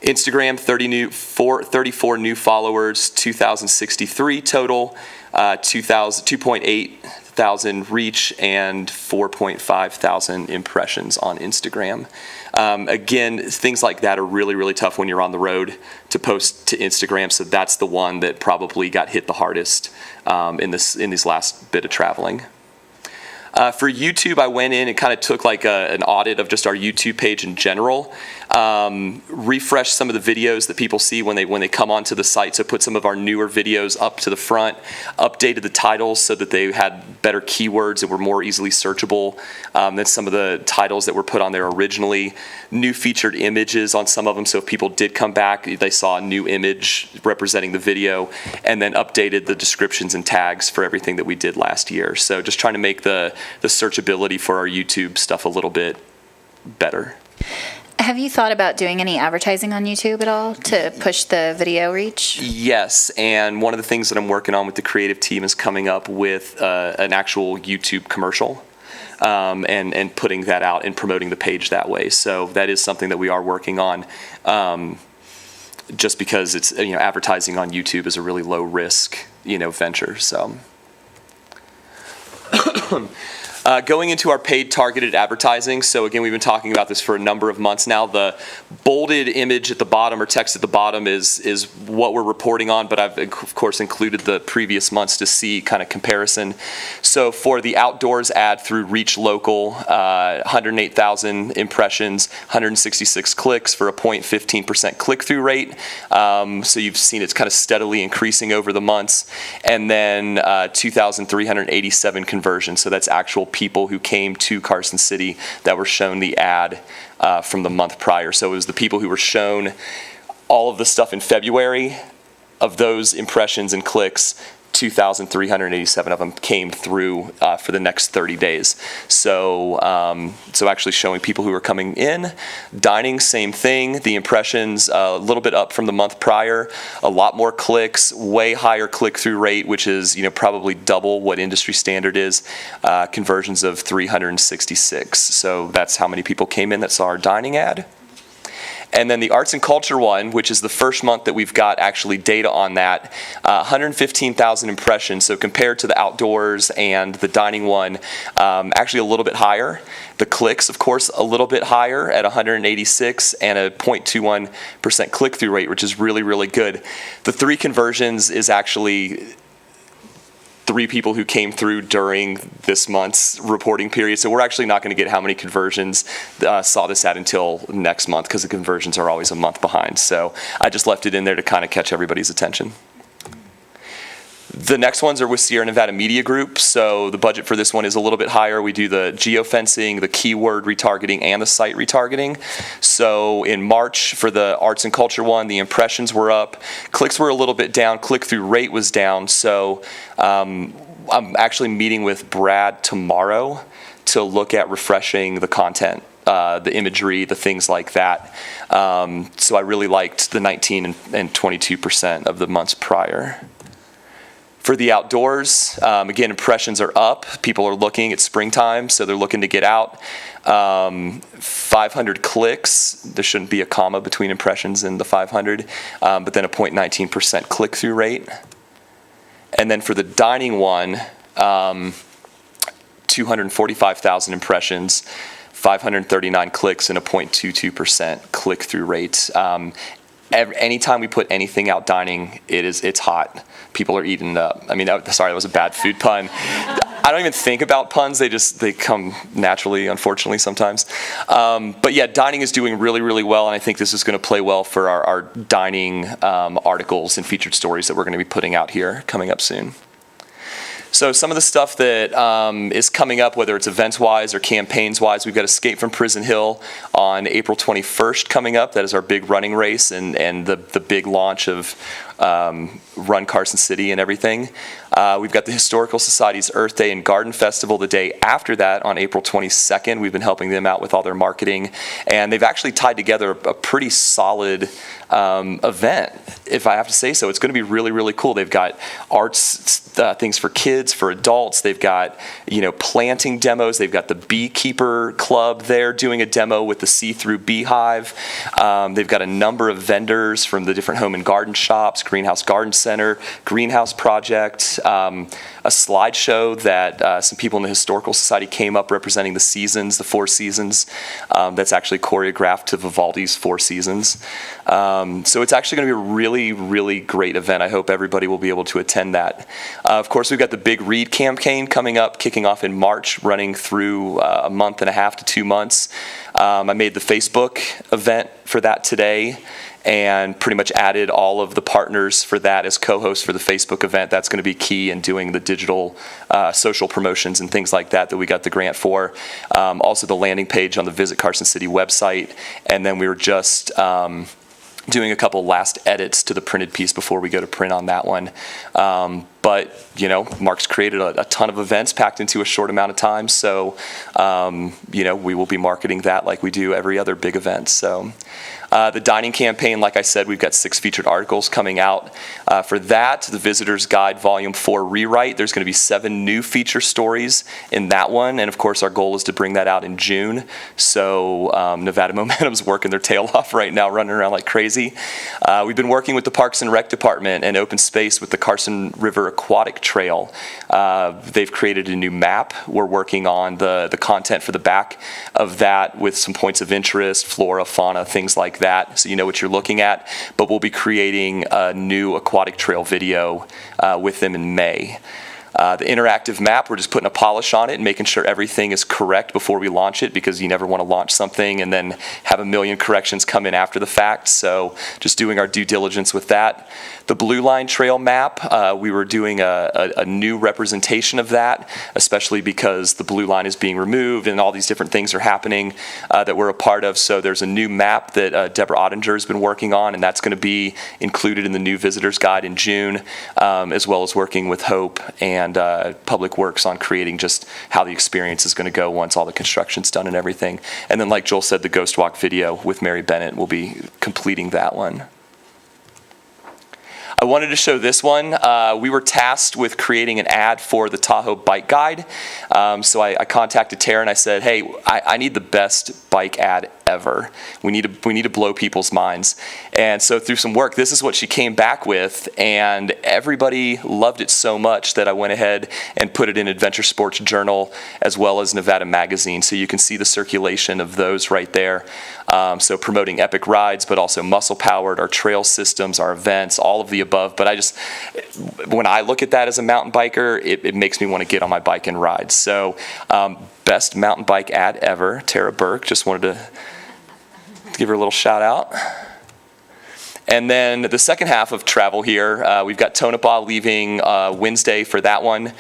Instagram, 34 new followers, 2,063 total, 2.8 thousand reach, and 4.5 thousand impressions on Instagram. Again, things like that are really, really tough when you're on the road to post to Instagram, so that's the one that probably got hit the hardest in this last bit of traveling. For YouTube, I went in and kind of took like an audit of just our YouTube page in general, refreshed some of the videos that people see when they come onto the site, so put some of our newer videos up to the front, updated the titles so that they had better keywords and were more easily searchable than some of the titles that were put on there originally, new featured images on some of them, so if people did come back, they saw a new image representing the video, and then updated the descriptions and tags for everything that we did last year. So just trying to make the searchability for our YouTube stuff a little bit better. Have you thought about doing any advertising on YouTube at all to push the video reach? Yes, and one of the things that I'm working on with the creative team is coming up with an actual YouTube commercial and putting that out and promoting the page that way. So that is something that we are working on. just because it's, advertising on YouTube is a really low risk, venture, so. Going into our paid targeted advertising, so again, we've been talking about this for a number of months now. The bolded image at the bottom or text at the bottom is what we're reporting on, but I've of course included the previous months to see kind of comparison. So for the outdoors ad through Reach Local, 108,000 impressions, 166 clicks for a 0.15% click-through rate. So you've seen it's kind of steadily increasing over the months. And then 2,387 conversions, so that's actual people who came to Carson City that were shown the ad from the month prior. So it was the people who were shown all of the stuff in February. Of those impressions and clicks, 2,387 of them came through for the next 30 days. So actually showing people who are coming in. Dining, same thing. The impressions a little bit up from the month prior. A lot more clicks, way higher click-through rate, which is probably double what industry standard is. Conversions of 366. So that's how many people came in that saw our dining ad. And then the arts and culture one, which is the first month that we've got actually data on that, 115,000 impressions. So compared to the outdoors and the dining one, actually a little bit higher. The clicks, of course, a little bit higher at 186 and a 0.21% click-through rate, which is really, really good. The 3 conversions is actually 3 people who came through during this month's reporting period. So we're actually not going to get how many conversions saw this ad until next month, because the conversions are always a month behind. So I just left it in there to kind of catch everybody's attention. The next ones are with Sierra Nevada Media Group. So the budget for this one is a little bit higher. We do the geofencing, the keyword retargeting, and the site retargeting. So in March for the arts and culture one, the impressions were up. Clicks were a little bit down. Click-through rate was down. So I'm actually meeting with Brad tomorrow to look at refreshing the content, the imagery, the things like that. So I really liked the 19 and 22% of the months prior. For the outdoors, again, impressions are up. People are looking. It's springtime, so they're looking to get out. 500 clicks. There shouldn't be a comma between impressions and the 500, but then a 0.19% click-through rate. And then for the dining one, 245,000 impressions, 539 clicks, and a 0.22% click-through rate. Anytime we put anything out dining, it's hot. People are eating it up. I mean, sorry, that was a bad food pun. I don't even think about puns. They come naturally, unfortunately, sometimes. But yeah, dining is doing really, really well, and I think this is going to play well for our dining articles and featured stories that we're going to be putting out here coming up soon. So some of the stuff that is coming up, whether it's events-wise or campaigns-wise, we've got Escape from Prison Hill on April 21st coming up. That is our big running race and the big launch of Run Carson City and everything. We've got the Historical Society's Earth Day and Garden Festival the day after that on April 22nd. We've been helping them out with all their marketing, and they've actually tied together a pretty solid event, if I have to say so. It's going to be really, really cool. They've got arts things for kids, for adults. They've got, planting demos. They've got the Beekeeper Club there doing a demo with the see-through beehive. They've got a number of vendors from the different home and garden shops, Greenhouse Garden Center, Greenhouse Project, a slideshow that some people in the Historical Society came up representing the seasons, the 4 seasons. That's actually choreographed to Vivaldi's 4 Seasons. So it's actually going to be a really, really great event. I hope everybody will be able to attend that. Of course, we've got the Big Read campaign coming up, kicking off in March, running through a month and a half to 2 months. I made the Facebook event for that today, and pretty much added all of the partners for that as co-hosts for the Facebook event. That's going to be key in doing the digital social promotions and things like that we got the grant for. Also the landing page on the Visit Carson City website. And then we were just doing a couple last edits to the printed piece before we go to print on that one. But, Mark's created a ton of events packed into a short amount of time. So, we will be marketing that like we do every other big event. So, the dining campaign, like I said, we've got 6 featured articles coming out. For that, the Visitor's Guide Volume 4 rewrite, there's going to be 7 new feature stories in that one. And of course, our goal is to bring that out in June. So Nevada Momentum's working their tail off right now, running around like crazy. We've been working with the Parks and Rec Department and Open Space with the Carson River Aquatic Trail. They've created a new map. We're working on the content for the back of that with some points of interest, flora, fauna, things like that, so you know what you're looking at. But we'll be creating a new aquatic trail video with them in May. The interactive map, we're just putting a polish on it and making sure everything is correct before we launch it, because you never want to launch something and then have a million corrections come in after the fact. So just doing our due diligence with that. The Blue Line Trail map, we were doing a new representation of that, especially because the blue line is being removed and all these different things are happening that we're a part of. So there's a new map that Deborah Ottinger has been working on, and that's going to be included in the new Visitor's Guide in June, as well as working with Hope and Public Works on creating just how the experience is going to go once all the construction's done and everything. And then, like Joel said, the Ghost Walk video with Mary Bennett will be completing that one. I wanted to show this one. We were tasked with creating an ad for the Tahoe Bike Guide. So I contacted Tara and I said, hey, I need the best bike ad ever. We need to blow people's minds. And so through some work, this is what she came back with, and everybody loved it so much that I went ahead and put it in Adventure Sports Journal as well as Nevada Magazine. So you can see the circulation of those right there. So promoting epic rides, but also muscle powered, our trail systems, our events, all of the above. But when I look at that as a mountain biker, it makes me want to get on my bike and ride. So best mountain bike ad ever, Tara Burke. Just wanted to give her a little shout out. And then the second half of travel here, we've got Tonopah leaving Wednesday for that one,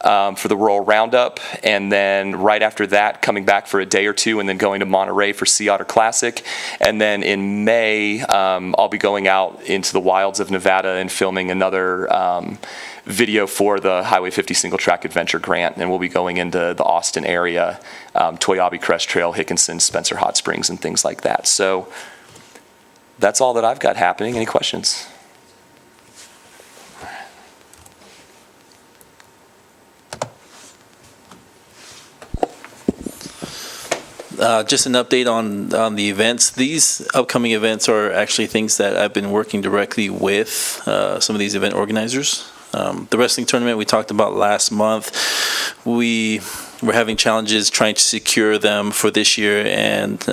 for the Rural Roundup, and then right after that coming back for a day or two and then going to Monterey for Sea Otter Classic. And then in May, I'll be going out into the wilds of Nevada and filming another video for the Highway 50 Single Track Adventure Grant, and we'll be going into the Austin area, Toyabe Crest Trail, Hickinson, Spencer Hot Springs, and things like that. So that's all that I've got happening. Any questions? Just an update on the events. These upcoming events are actually things that I've been working directly with some of these event organizers. The wrestling tournament we talked about last month, we were having challenges trying to secure them for this year, and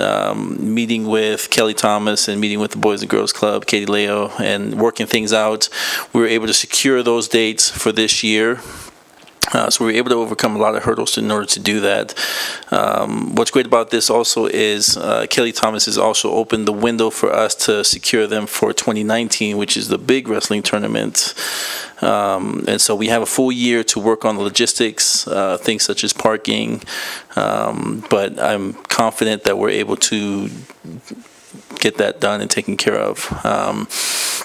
meeting with Kelly Thomas and meeting with the Boys and Girls Club, Katie Leo, and working things out, we were able to secure those dates for this year. So we were able to overcome a lot of hurdles in order to do that. What's great about this also is Kelly Thomas has also opened the window for us to secure them for 2019, which is the big wrestling tournament. And so we have a full year to work on the logistics, things such as parking. But I'm confident that we're able to get that done and taken care of.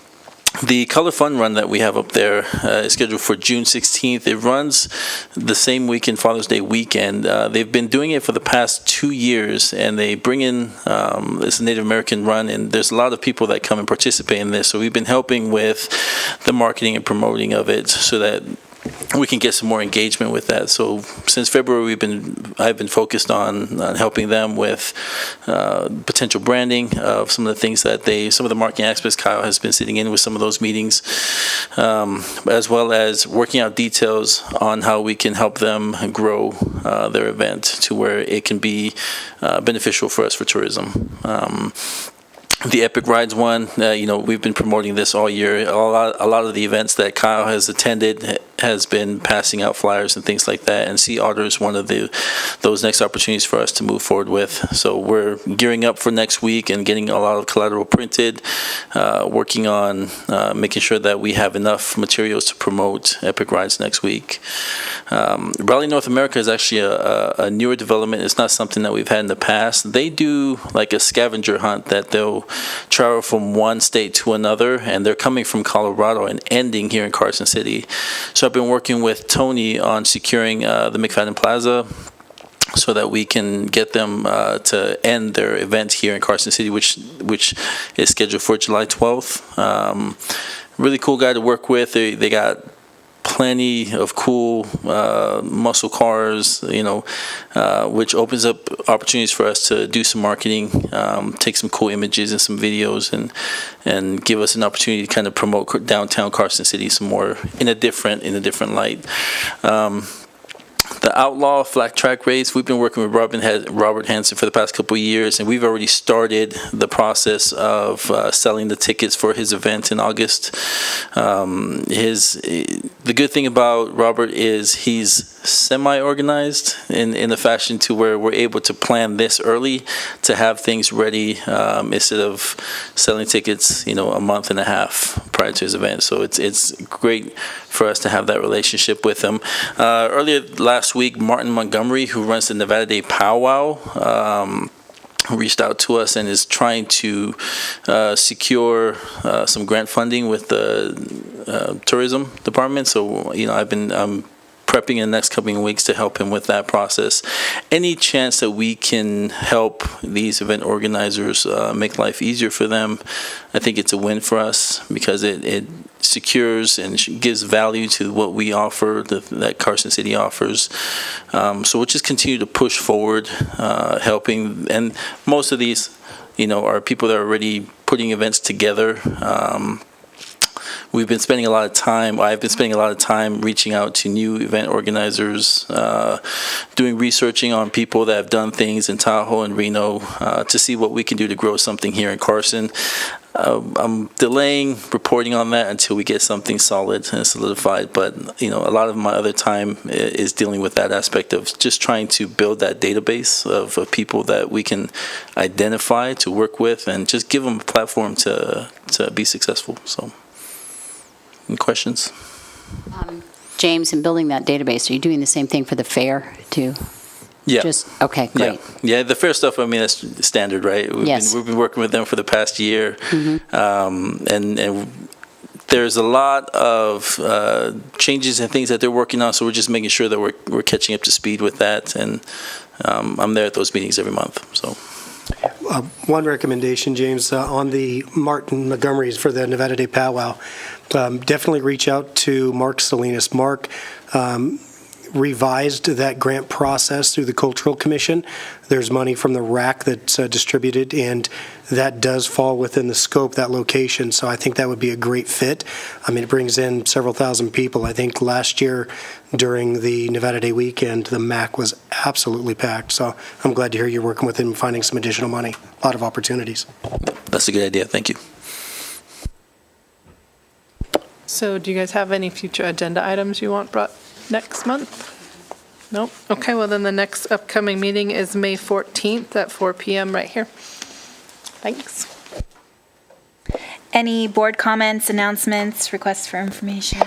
The Color Fun Run that we have up there is scheduled for June 16th. It runs the same weekend, Father's Day weekend. They've been doing it for the past 2 years, and they bring in, it's a Native American run, and there's a lot of people that come and participate in this. So we've been helping with the marketing and promoting of it so that we can get some more engagement with that. So since February, I've been focused on helping them with potential branding of some of the things that some of the marketing aspects. Kyle has been sitting in with some of those meetings, as well as working out details on how we can help them grow their event to where it can be beneficial for us for tourism. The Epic Rides one, we've been promoting this all year. A lot of the events that Kyle has attended has been passing out flyers and things like that. And Sea Otter is one of those next opportunities for us to move forward with. So we're gearing up for next week and getting a lot of collateral printed, working on making sure that we have enough materials to promote Epic Rides next week. Rally North America is actually a newer development. It's not something that we've had in the past. They do like a scavenger hunt that they'll travel from one state to another, and they're coming from Colorado and ending here in Carson City. So I've been working with Tony on securing the McFadden Plaza so that we can get them to end their event here in Carson City, which is scheduled for July 12th. Really cool guy to work with. They got plenty of cool muscle cars, which opens up opportunities for us to do some marketing, take some cool images and some videos, and give us an opportunity to kind of promote downtown Carson City some more in a different light. The Outlaw Flat Track Race, we've been working with Robert Hansen for the past couple of years, and we've already started the process of selling the tickets for his event in August. The good thing about Robert is he's semi-organized in the fashion to where we're able to plan this early to have things ready instead of selling tickets, a month and a half prior to his event. So it's great for us to have that relationship with him. Earlier last week, Martin Montgomery, who runs the Nevada Day Powwow, reached out to us and is trying to secure some grant funding with the tourism department. So, I'm prepping in the next couple of weeks to help him with that process. Any chance that we can help these event organizers make life easier for them, I think it's a win for us because it secures and gives value to what we offer, that Carson City offers. So we'll just continue to push forward, helping. And most of these, are people that are already putting events together. I've been spending a lot of time reaching out to new event organizers, doing researching on people that have done things in Tahoe and Reno to see what we can do to grow something here in Carson. I'm delaying reporting on that until we get something solid and solidified, but a lot of my other time is dealing with that aspect of just trying to build that database of people that we can identify to work with and just give them a platform to be successful. So, any questions? James, in building that database, are you doing the same thing for the fair too? Yeah. Okay, great. Yeah, the fair stuff, that's standard, right? We've been working with them for the past year. And there's a lot of changes and things that they're working on, so we're just making sure that we're catching up to speed with that. And I'm there at those meetings every month. So. One recommendation, James, on the Martin Montgomerys for the Nevada Day Powwow, definitely reach out to Mark Salinas. Mark revised that grant process through the Cultural Commission. There's money from the RAC that's distributed, and that does fall within the scope, that location. So I think that would be a great fit. It brings in several thousand people. I think last year during the Nevada Day weekend, the MAC was absolutely packed. So I'm glad to hear you're working with him and finding some additional money. A lot of opportunities. That's a good idea. Thank you. So do you guys have any future agenda items you want brought next month? Nope. Okay, well then the next upcoming meeting is May 14th at 4 p.m. right here. Thanks. Any board comments, announcements, requests for information?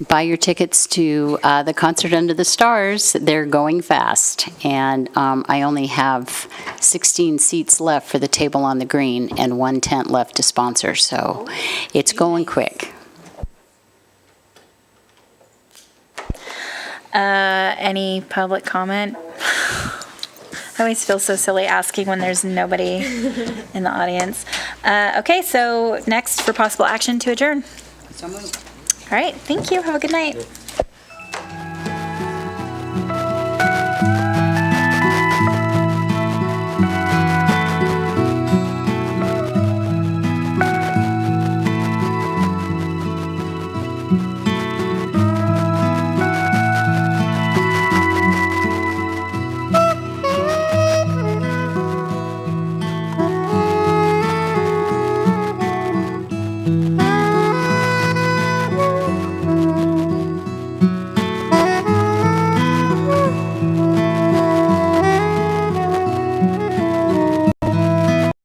Buy your tickets to the concert Under the Stars. They're going fast. And I only have 16 seats left for the table on the green and 1 tent left to sponsor. So it's going quick. Any public comment? I always feel so silly asking when there's nobody in the audience. Okay, so next for possible action to adjourn. So moved. All right, thank you. Have a good night.